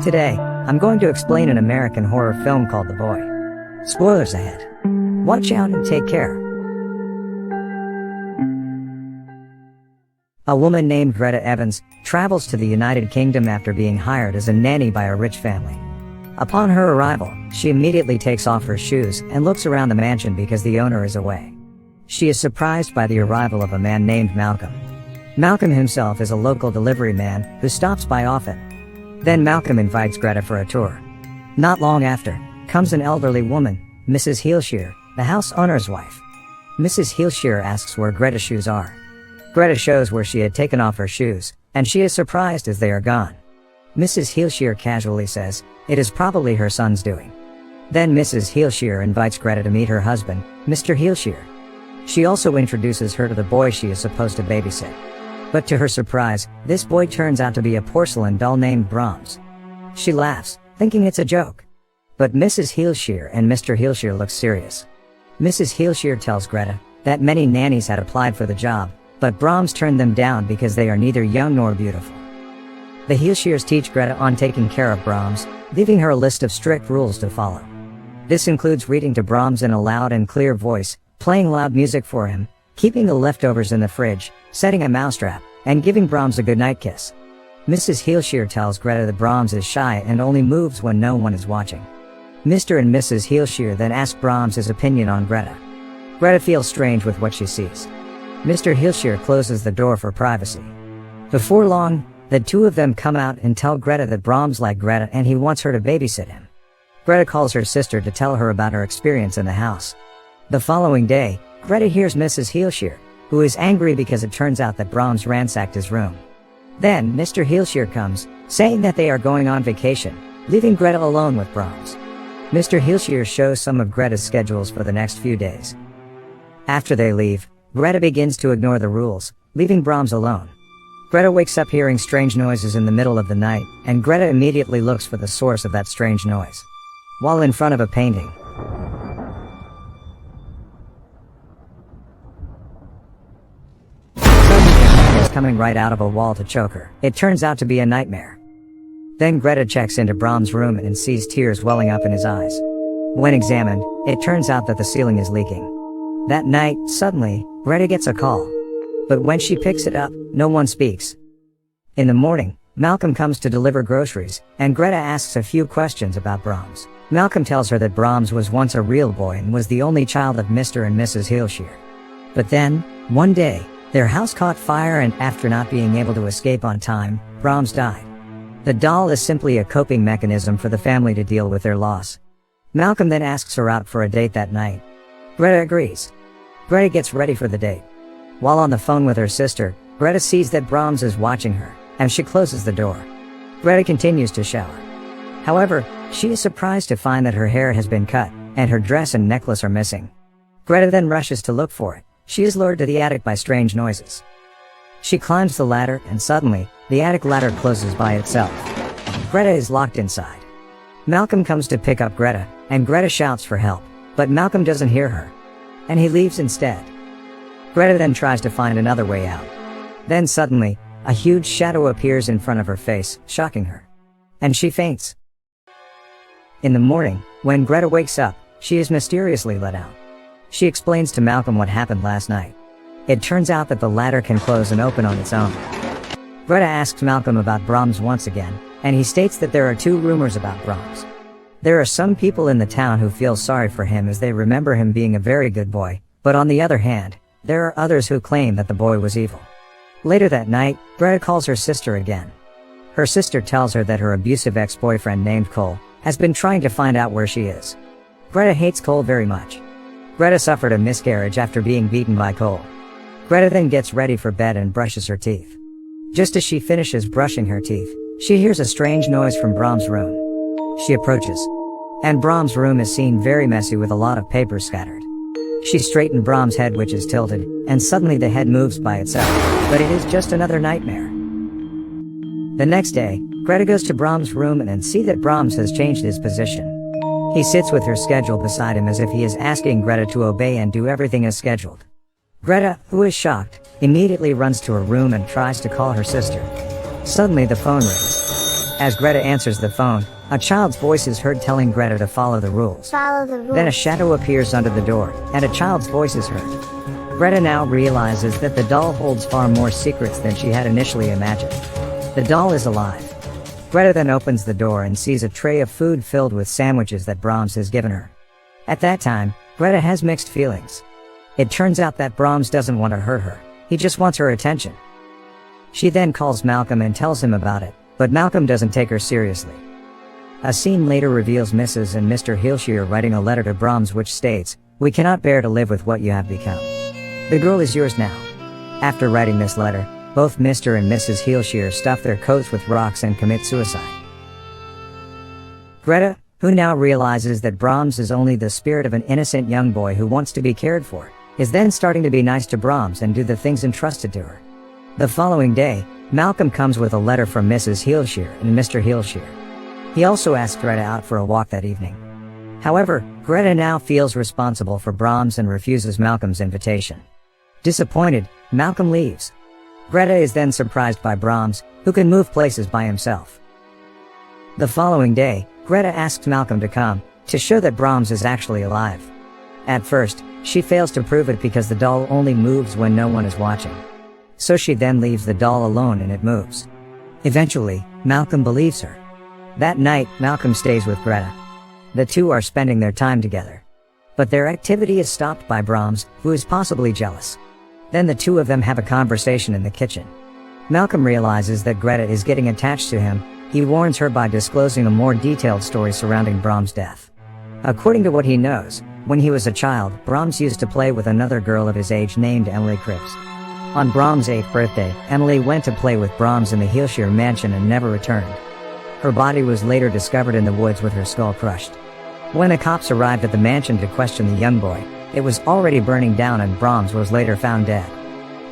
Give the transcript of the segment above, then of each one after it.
Today, I'm going to explain an American horror film called The Boy. Spoilers ahead. Watch out and take care. A woman named Greta Evans travels to the United Kingdom after being hired as a nanny by a rich family. Upon her arrival, she immediately takes off her shoes and looks around the mansion because the owner is away. She is surprised by the arrival of a man named Malcolm. Malcolm himself is a local delivery man who stops by often. Then Malcolm invites Greta for a tour. Not long after, comes an elderly woman, Mrs. Heelshear, the house owner's wife. Mrs. Heelshear asks where Greta's shoes are. Greta shows where she had taken off her shoes, and she is surprised as they are gone. Mrs. Heelshear casually says, it is probably her son's doing. Then Mrs. Heelshear invites Greta to meet her husband, Mr. Heelshear. She also introduces her to the boy she is supposed to babysit. But to her surprise, this boy turns out to be a porcelain doll named Brahms. She laughs, thinking it's a joke. But Mrs. Heelshear and Mr. Heelshear look serious. Mrs. Heelshear tells Greta that many nannies had applied for the job, but Brahms turned them down because they are neither young nor beautiful. The Heelshears teach Greta on taking care of Brahms, leaving her a list of strict rules to follow. This includes reading to Brahms in a loud and clear voice, playing loud music for him, keeping the leftovers in the fridge, setting a mousetrap, and giving Brahms a goodnight kiss. Mrs. Heelshear tells Greta that Brahms is shy and only moves when no one is watching. Mr. and Mrs. Heelshear then ask Brahms his opinion on Greta. Greta feels strange with what she sees. Mr. Heelshear closes the door for privacy. Before long, the two of them come out and tell Greta that Brahms likes Greta and he wants her to babysit him. Greta calls her sister to tell her about her experience in the house. The following day, Greta hears Mrs. Heelshear, who is angry because it turns out that Brahms ransacked his room. Then Mr. Heelshear comes, saying that they are going on vacation, leaving Greta alone with Brahms. Mr. Heelshear shows some of Greta's schedules for the next few days. After they leave, Greta begins to ignore the rules, leaving Brahms alone. Greta wakes up hearing strange noises in the middle of the night, and Greta immediately looks for the source of that strange noise. While in front of a painting, is coming right out of a wall to choke her. It turns out to be a nightmare. Then Greta checks into Brahms' room and sees tears welling up in his eyes. When examined, it turns out that the ceiling is leaking. That night, suddenly, Greta gets a call. But when she picks it up, no one speaks. In the morning, Malcolm comes to deliver groceries, and Greta asks a few questions about Brahms. Malcolm tells her that Brahms was once a real boy and was the only child of Mr. and Mrs. Heelshear. But then, one day, their house caught fire and after not being able to escape on time, Brahms died. The doll is simply a coping mechanism for the family to deal with their loss. Malcolm then asks her out for a date that night. Greta agrees. Greta gets ready for the date. While on the phone with her sister, Greta sees that Brahms is watching her, and she closes the door. Greta continues to shower. However, she is surprised to find that her hair has been cut, and her dress and necklace are missing. Greta then rushes to look for it. She is lured to the attic by strange noises. She climbs the ladder and suddenly, the attic ladder closes by itself. Greta is locked inside. Malcolm comes to pick up Greta, and Greta shouts for help, but Malcolm doesn't hear her. And he leaves instead. Greta then tries to find another way out. Then suddenly, a huge shadow appears in front of her face, shocking her. And she faints. In the morning, when Greta wakes up, she is mysteriously let out. She explains to Malcolm what happened last night. It turns out that the ladder can close and open on its own. Greta asks Malcolm about Brahms once again, and he states that there are two rumors about Brahms. There are some people in the town who feel sorry for him as they remember him being a very good boy, but on the other hand, there are others who claim that the boy was evil. Later that night, Greta calls her sister again. Her sister tells her that her abusive ex-boyfriend named Cole has been trying to find out where she is. Greta hates Cole very much. Greta suffered a miscarriage after being beaten by Cole. Greta then gets ready for bed and brushes her teeth. Just as she finishes brushing her teeth, she hears a strange noise from Brahms' room. She approaches. And Brahms' room is seen very messy with a lot of paper scattered. She straightened Brahms' head which is tilted, and suddenly the head moves by itself, but it is just another nightmare. The next day, Greta goes to Brahms' room and sees that Brahms has changed his position. He sits with her schedule beside him as if he is asking Greta to obey and do everything as scheduled. Greta, who is shocked, immediately runs to her room and tries to call her sister. Suddenly the phone rings. As Greta answers the phone, a child's voice is heard telling Greta to follow the rules. Follow the rules. Then a shadow appears under the door, and a child's voice is heard. Greta now realizes that the doll holds far more secrets than she had initially imagined. The doll is alive. Greta then opens the door and sees a tray of food filled with sandwiches that Brahms has given her. At that time, Greta has mixed feelings. It turns out that Brahms doesn't want to hurt her, he just wants her attention. She then calls Malcolm and tells him about it, but Malcolm doesn't take her seriously. A scene later reveals Mrs. and Mr. Heelshire writing a letter to Brahms which states, "We cannot bear to live with what you have become. The girl is yours now." After writing this letter, both Mr. and Mrs. Heelshire stuff their coats with rocks and commit suicide. Greta, who now realizes that Brahms is only the spirit of an innocent young boy who wants to be cared for, is then starting to be nice to Brahms and do the things entrusted to her. The following day, Malcolm comes with a letter from Mrs. Heelshire and Mr. Heelshire. He also asks Greta out for a walk that evening. However, Greta now feels responsible for Brahms and refuses Malcolm's invitation. Disappointed, Malcolm leaves. Greta is then surprised by Brahms, who can move places by himself. The following day, Greta asks Malcolm to come, to show that Brahms is actually alive. At first, she fails to prove it because the doll only moves when no one is watching. So she then leaves the doll alone and it moves. Eventually, Malcolm believes her. That night, Malcolm stays with Greta. The two are spending their time together. But their activity is stopped by Brahms, who is possibly jealous. Then the two of them have a conversation in the kitchen. Malcolm realizes that Greta is getting attached to him. He warns her by disclosing a more detailed story surrounding Brahms' death. According to what he knows, when he was a child, Brahms used to play with another girl of his age named Emily Cribbs. On Brahms' 8th birthday, Emily went to play with Brahms in the Heelshire mansion and never returned. Her body was later discovered in the woods with her skull crushed. When the cops arrived at the mansion to question the young boy, it was already burning down and Brahms was later found dead.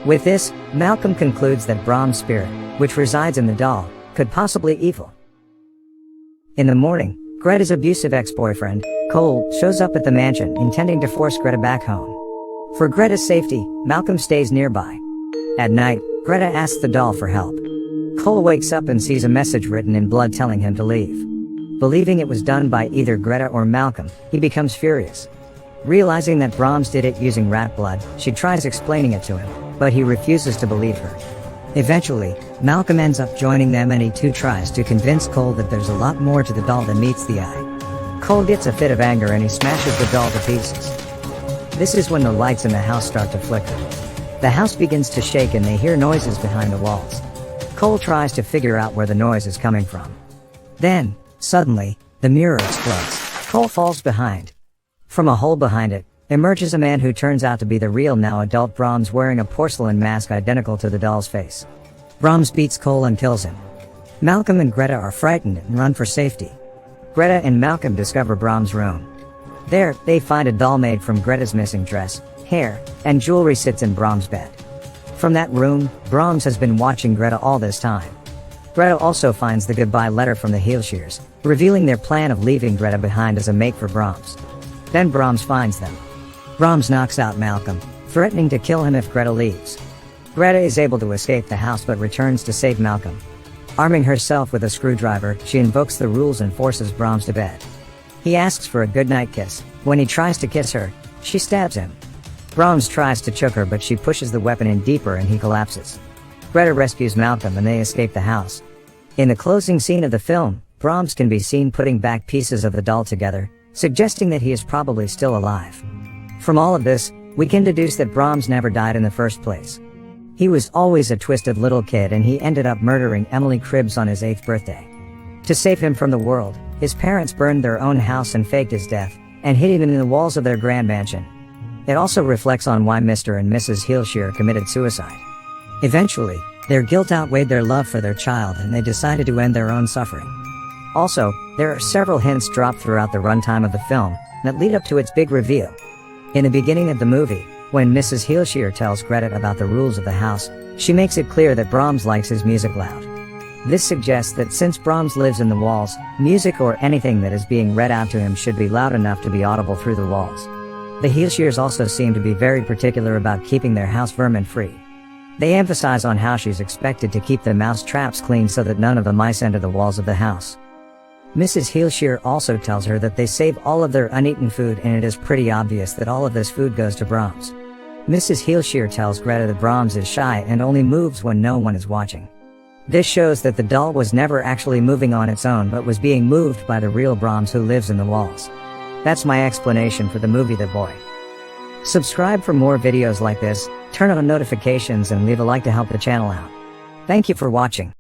With this, Malcolm concludes that Brahms' spirit, which resides in the doll, could possibly be evil. In the morning, Greta's abusive ex-boyfriend, Cole, shows up at the mansion intending to force Greta back home. For Greta's safety, Malcolm stays nearby. At night, Greta asks the doll for help. Cole wakes up and sees a message written in blood telling him to leave. Believing it was done by either Greta or Malcolm, he becomes furious. Realizing that Brahms did it using rat blood, she tries explaining it to him, but he refuses to believe her. Eventually, Malcolm ends up joining them and he too tries to convince Cole that there's a lot more to the doll than meets the eye. Cole gets a fit of anger and he smashes the doll to pieces. This is when the lights in the house start to flicker. The house begins to shake and they hear noises behind the walls. Cole tries to figure out where the noise is coming from. Then, suddenly, the mirror explodes. Cole falls behind. From a hole behind it, emerges a man who turns out to be the real now adult Brahms wearing a porcelain mask identical to the doll's face. Brahms beats Cole and kills him. Malcolm and Greta are frightened and run for safety. Greta and Malcolm discover Brahms' room. There, they find a doll made from Greta's missing dress, hair, and jewelry sits in Brahms' bed. From that room, Brahms has been watching Greta all this time. Greta also finds the goodbye letter from the Heelshires, revealing their plan of leaving Greta behind as a mate for Brahms. Then Brahms finds them. Brahms knocks out Malcolm, threatening to kill him if Greta leaves. Greta is able to escape the house but returns to save Malcolm. Arming herself with a screwdriver, she invokes the rules and forces Brahms to bed. He asks for a goodnight kiss. When he tries to kiss her, she stabs him. Brahms tries to choke her but she pushes the weapon in deeper and he collapses. Greta rescues Malcolm and they escape the house. In the closing scene of the film, Brahms can be seen putting back pieces of the doll together, suggesting that he is probably still alive. From all of this, we can deduce that Brahms never died in the first place. He was always a twisted little kid and he ended up murdering Emily Cribbs on his 8th birthday. To save him from the world, his parents burned their own house and faked his death, and hid him in the walls of their grand mansion. It also reflects on why Mr. and Mrs. Heelshire committed suicide. Eventually, their guilt outweighed their love for their child and they decided to end their own suffering. Also, there are several hints dropped throughout the runtime of the film that lead up to its big reveal. In the beginning of the movie, when Mrs. Heelshire tells Greta about the rules of the house, she makes it clear that Brahms likes his music loud. This suggests that since Brahms lives in the walls, music or anything that is being read out to him should be loud enough to be audible through the walls. The Heelshires also seem to be very particular about keeping their house vermin free. They emphasize on how she's expected to keep the mouse traps clean so that none of the mice enter the walls of the house. Mrs. Heelshear also tells her that they save all of their uneaten food, and it is pretty obvious that all of this food goes to Brahms. Mrs. Heelshear tells Greta that Brahms is shy and only moves when no one is watching. This shows that the doll was never actually moving on its own but was being moved by the real Brahms who lives in the walls. That's my explanation for the movie The Boy. Subscribe for more videos like this, turn on notifications and leave a like to help the channel out. Thank you for watching.